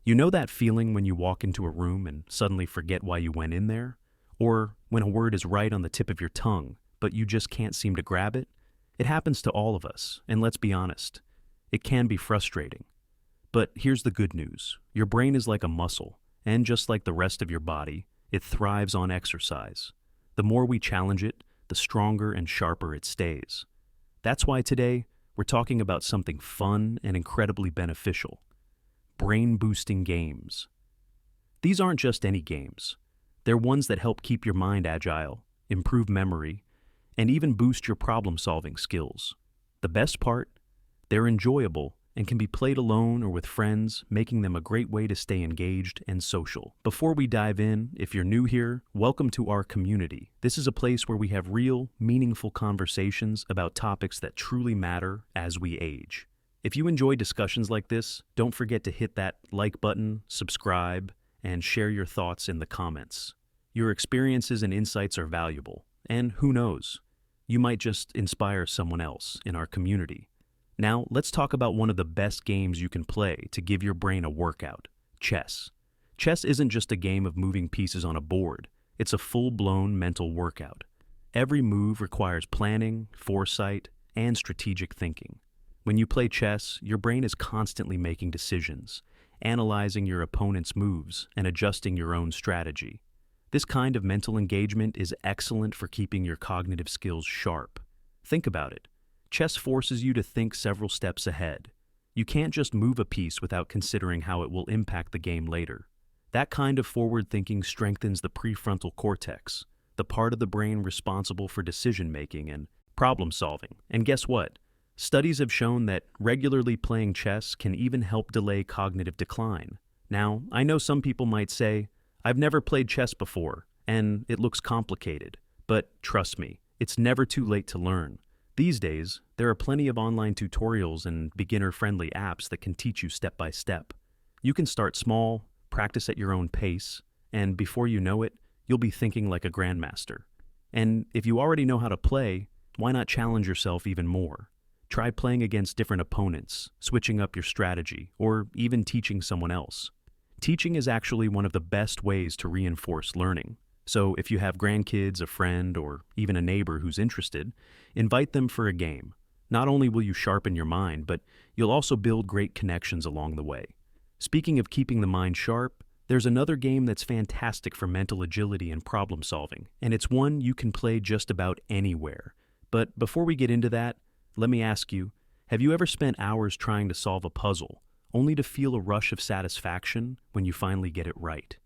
You know that feeling when you walk into a room and suddenly forget why you went in there? Or when a word is right on the tip of your tongue, but you just can't seem to grab it? It happens to all of us, and let's be honest, it can be frustrating. But here's the good news. Your brain is like a muscle, and just like the rest of your body, it thrives on exercise. The more we challenge it, the stronger and sharper it stays. That's why today, we're talking about something fun and incredibly beneficial: brain-boosting games. These aren't just any games. They're ones that help keep your mind agile, improve memory, and even boost your problem-solving skills. The best part? They're enjoyable and can be played alone or with friends, making them a great way to stay engaged and social. Before we dive in, if you're new here, welcome to our community. This is a place where we have real, meaningful conversations about topics that truly matter as we age. If you enjoy discussions like this, don't forget to hit that like button, subscribe, and share your thoughts in the comments. Your experiences and insights are valuable, and who knows, you might just inspire someone else in our community. Now, let's talk about one of the best games you can play to give your brain a workout: chess. Chess isn't just a game of moving pieces on a board, it's a full-blown mental workout. Every move requires planning, foresight, and strategic thinking. When you play chess, your brain is constantly making decisions, analyzing your opponent's moves, and adjusting your own strategy. This kind of mental engagement is excellent for keeping your cognitive skills sharp. Think about it. Chess forces you to think several steps ahead. You can't just move a piece without considering how it will impact the game later. That kind of forward thinking strengthens the prefrontal cortex, the part of the brain responsible for decision-making and problem-solving. And guess what? Studies have shown that regularly playing chess can even help delay cognitive decline. Now, I know some people might say, "I've never played chess before, and it looks complicated." But trust me, it's never too late to learn. These days, there are plenty of online tutorials and beginner-friendly apps that can teach you step by step. You can start small, practice at your own pace, and before you know it, you'll be thinking like a grandmaster. And if you already know how to play, why not challenge yourself even more? Try playing against different opponents, switching up your strategy, or even teaching someone else. Teaching is actually one of the best ways to reinforce learning. So if you have grandkids, a friend, or even a neighbor who's interested, invite them for a game. Not only will you sharpen your mind, but you'll also build great connections along the way. Speaking of keeping the mind sharp, there's another game that's fantastic for mental agility and problem solving, and it's one you can play just about anywhere. But before we get into that, let me ask you, have you ever spent hours trying to solve a puzzle, only to feel a rush of satisfaction when you finally get it right?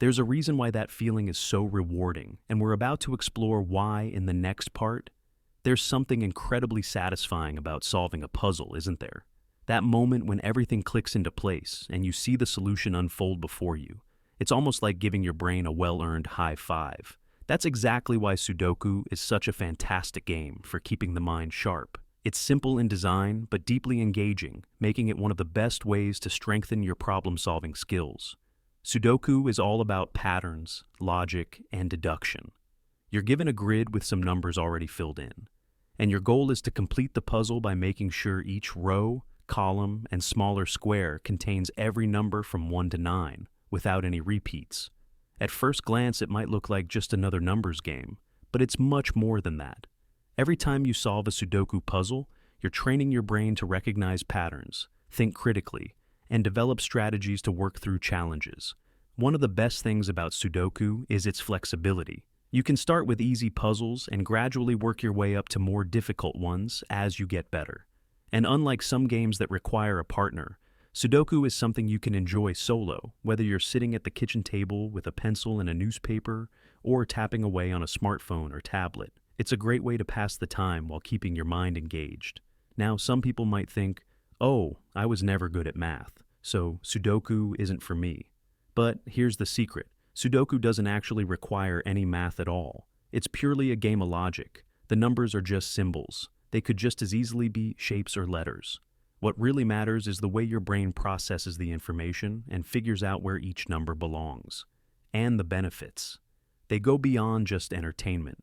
There's a reason why that feeling is so rewarding, and we're about to explore why in the next part. There's something incredibly satisfying about solving a puzzle, isn't there? That moment when everything clicks into place and you see the solution unfold before you. It's almost like giving your brain a well-earned high five. That's exactly why Sudoku is such a fantastic game for keeping the mind sharp. It's simple in design, but deeply engaging, making it one of the best ways to strengthen your problem-solving skills. Sudoku is all about patterns, logic, and deduction. You're given a grid with some numbers already filled in, and your goal is to complete the puzzle by making sure each row, column, and smaller square contains every number from 1 to 9, without any repeats. At first glance, it might look like just another numbers game, but it's much more than that. Every time you solve a Sudoku puzzle, you're training your brain to recognize patterns, think critically, and develop strategies to work through challenges. One of the best things about Sudoku is its flexibility. You can start with easy puzzles and gradually work your way up to more difficult ones as you get better. And unlike some games that require a partner, Sudoku is something you can enjoy solo, whether you're sitting at the kitchen table with a pencil and a newspaper or tapping away on a smartphone or tablet. It's a great way to pass the time while keeping your mind engaged. Now, some people might think, "Oh, I was never good at math, so Sudoku isn't for me." But here's the secret. Sudoku doesn't actually require any math at all. It's purely a game of logic. The numbers are just symbols. They could just as easily be shapes or letters. What really matters is the way your brain processes the information and figures out where each number belongs. And the benefits. They go beyond just entertainment.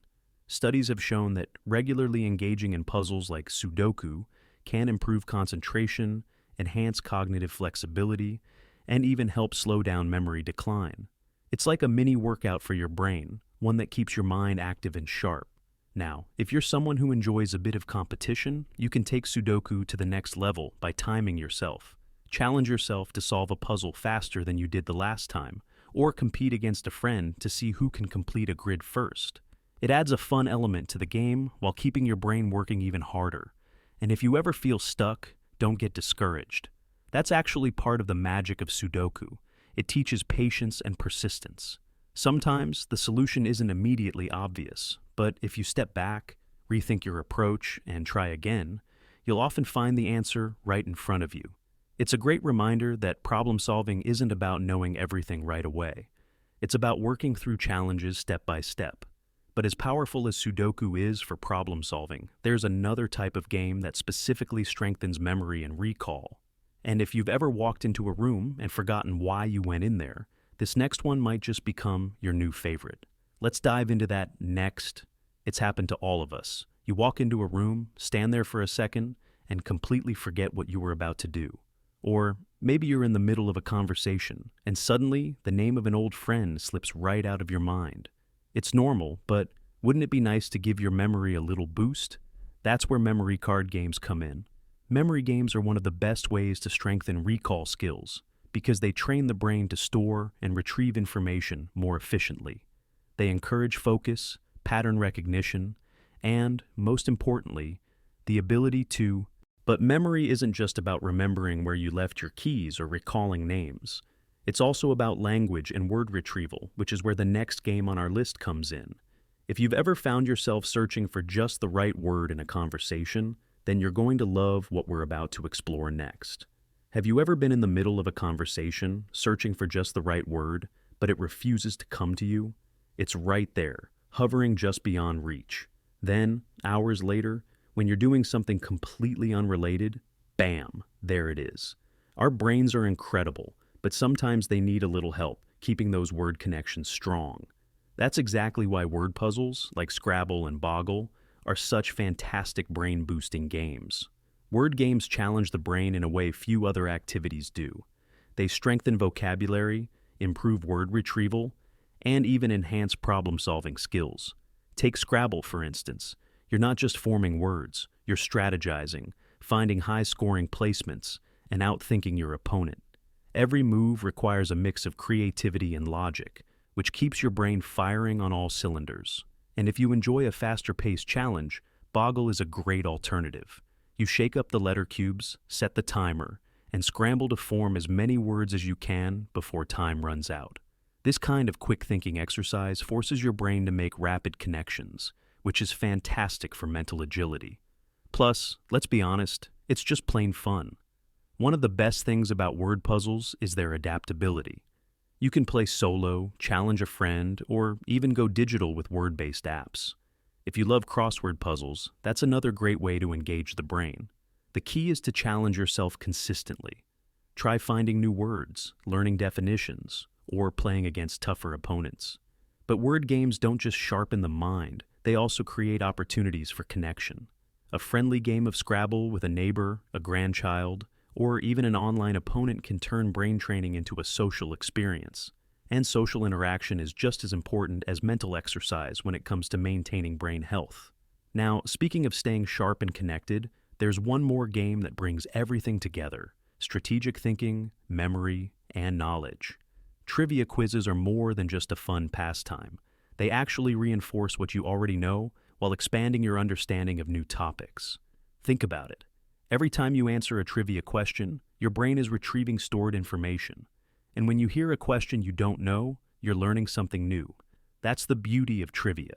Studies have shown that regularly engaging in puzzles like Sudoku can improve concentration, enhance cognitive flexibility, and even help slow down memory decline. It's like a mini workout for your brain, one that keeps your mind active and sharp. Now, if you're someone who enjoys a bit of competition, you can take Sudoku to the next level by timing yourself. Challenge yourself to solve a puzzle faster than you did the last time, or compete against a friend to see who can complete a grid first. It adds a fun element to the game while keeping your brain working even harder. And if you ever feel stuck, don't get discouraged. That's actually part of the magic of Sudoku. It teaches patience and persistence. Sometimes the solution isn't immediately obvious, but if you step back, rethink your approach, and try again, you'll often find the answer right in front of you. It's a great reminder that problem solving isn't about knowing everything right away. It's about working through challenges step by step. But as powerful as Sudoku is for problem solving, there's another type of game that specifically strengthens memory and recall. And if you've ever walked into a room and forgotten why you went in there, this next one might just become your new favorite. Let's dive into that next. It's happened to all of us. You walk into a room, stand there for a second, and completely forget what you were about to do. Or maybe you're in the middle of a conversation, and suddenly the name of an old friend slips right out of your mind. It's normal, but wouldn't it be nice to give your memory a little boost? That's where memory card games come in. Memory games are one of the best ways to strengthen recall skills because they train the brain to store and retrieve information more efficiently. They encourage focus, pattern recognition, and, most importantly, the ability to... But memory isn't just about remembering where you left your keys or recalling names. It's also about language and word retrieval, which is where the next game on our list comes in. If you've ever found yourself searching for just the right word in a conversation, then you're going to love what we're about to explore next. Have you ever been in the middle of a conversation, searching for just the right word, but it refuses to come to you? It's right there, hovering just beyond reach. Then, hours later, when you're doing something completely unrelated, bam, there it is. Our brains are incredible, but sometimes they need a little help keeping those word connections strong. That's exactly why word puzzles, like Scrabble and Boggle, are such fantastic brain-boosting games. Word games challenge the brain in a way few other activities do. They strengthen vocabulary, improve word retrieval, and even enhance problem-solving skills. Take Scrabble, for instance. You're not just forming words, you're strategizing, finding high-scoring placements, and outthinking your opponent. Every move requires a mix of creativity and logic, which keeps your brain firing on all cylinders. And if you enjoy a faster-paced challenge, Boggle is a great alternative. You shake up the letter cubes, set the timer, and scramble to form as many words as you can before time runs out. This kind of quick-thinking exercise forces your brain to make rapid connections, which is fantastic for mental agility. Plus, let's be honest, it's just plain fun. One of the best things about word puzzles is their adaptability. You can play solo, challenge a friend, or even go digital with word-based apps. If you love crossword puzzles, that's another great way to engage the brain. The key is to challenge yourself consistently. Try finding new words, learning definitions, or playing against tougher opponents. But word games don't just sharpen the mind, they also create opportunities for connection. A friendly game of Scrabble with a neighbor, a grandchild, or even an online opponent can turn brain training into a social experience. And social interaction is just as important as mental exercise when it comes to maintaining brain health. Now, speaking of staying sharp and connected, there's one more game that brings everything together: strategic thinking, memory, and knowledge. Trivia quizzes are more than just a fun pastime. They actually reinforce what you already know while expanding your understanding of new topics. Think about it. Every time you answer a trivia question, your brain is retrieving stored information. And when you hear a question you don't know, you're learning something new. That's the beauty of trivia.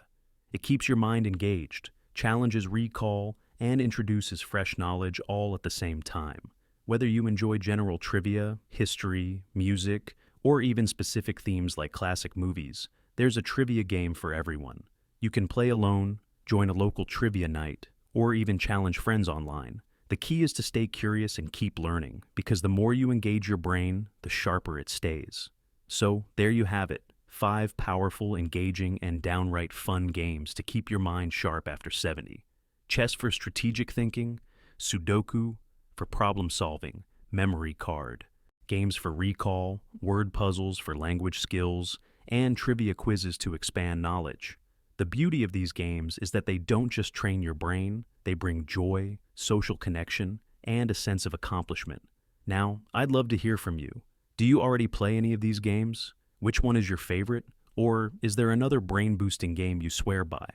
It keeps your mind engaged, challenges recall, and introduces fresh knowledge all at the same time. Whether you enjoy general trivia, history, music, or even specific themes like classic movies, there's a trivia game for everyone. You can play alone, join a local trivia night, or even challenge friends online. The key is to stay curious and keep learning, because the more you engage your brain, the sharper it stays. So, there you have it. 5 powerful, engaging, and downright fun games to keep your mind sharp after 70. Chess for strategic thinking, Sudoku for problem solving, memory card, games for recall, word puzzles for language skills, and trivia quizzes to expand knowledge. The beauty of these games is that they don't just train your brain, they bring joy, social connection, and a sense of accomplishment. Now, I'd love to hear from you. Do you already play any of these games? Which one is your favorite? Or is there another brain-boosting game you swear by?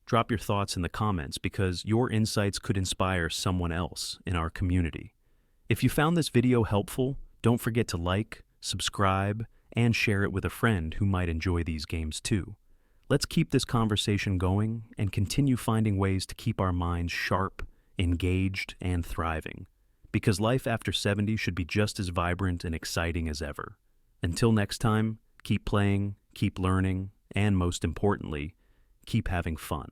Drop your thoughts in the comments because your insights could inspire someone else in our community. If you found this video helpful, don't forget to like, subscribe, and share it with a friend who might enjoy these games too. Let's keep this conversation going and continue finding ways to keep our minds sharp, engaged, and thriving. Because life after 70 should be just as vibrant and exciting as ever. Until next time, keep playing, keep learning, and most importantly, keep having fun.